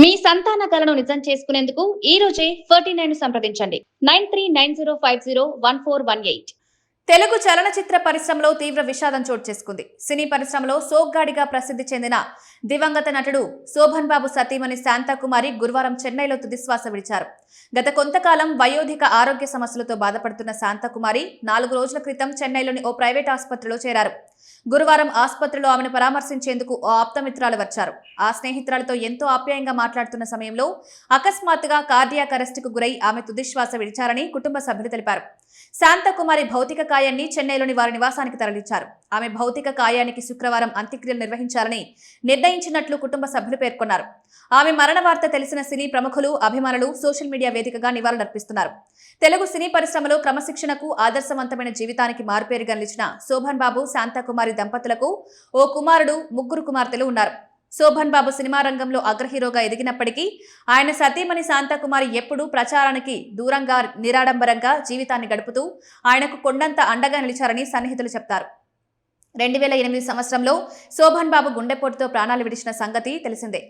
మీ సంతాన కలను నిజం చేసుకునేందుకు ఈ రోజే 49 సంప్రదించండి 9390501418. తెలుగు చలనచిత్ర పరిశ్రమలో తీవ్ర విషాదం చోటు చేసుకుంది. సినీ పరిశ్రమలో సోగ్గాడిగా ప్రసిద్ధి చెందిన దివంగత నటుడు శోభన్ బాబు సతీమణి శాంతాకుమారి గురువారం చెన్నైలో తుదిశ్వాస విడిచారు. గత కొంతకాలం వయోధిక ఆరోగ్య సమస్యలతో బాధపడుతున్న శాంతాకుమారి 4 రోజుల క్రితం చెన్నైలోని ఓ ప్రైవేట్ ఆసుపత్రిలో చేరారు. గురువారం ఆసుపత్రిలో ఆమెను పరామర్శించేందుకు ఓ ఆప్తమిత్రాలు వచ్చారు. ఆ స్నేహితురాలతో ఎంతో ఆప్యాయంగా మాట్లాడుతున్న సమయంలో అకస్మాత్తుగా కార్డియాక్ అరెస్టుకు గురై ఆమె తుదిశ్వాస విడిచారని కుటుంబ సభ్యులు తెలిపారు. శాంతకుమారి భౌతిక కాయాన్ని చెన్నైలోని వారి నివాసానికి తరలించారు. ఆమె భౌతిక కాయానికి శుక్రవారం అంత్యక్రియలు నిర్వహించాలని నిర్ణయించినట్లు కుటుంబ సభ్యులు పేర్కొన్నారు. ఆమె మరణ వార్త తెలిసిన సినీ ప్రముఖులు, అభిమానులు సోషల్ మీడియా వేదికగా నివాళులర్పిస్తున్నారు. తెలుగు సినీ పరిశ్రమలో క్రమశిక్షణకు, ఆదర్శవంతమైన జీవితానికి మారుపేరుగా నిలిచిన శోభన్ బాబు, శాంతాకుమారి దంపతులకు ఓ కుమారుడు, 3 కుమార్తెలు ఉన్నారు. శోభన్ బాబు సినిమా రంగంలో అగ్రహీరోగా ఎదిగినప్పటికీ ఆయన సతీమణి శాంతాకుమారి ఎప్పుడూ ప్రచారానికి దూరంగా నిరాడంబరంగా జీవితాన్ని గడుపుతూ ఆయనకు కొండంత అండగా నిలిచారని సన్నిహితులు చెప్తారు. 2008 సంవత్సరంలో శోభన్ బాబు గుండెపోటుతో ప్రాణాలు విడిచిన సంగతి తెలిసిందే.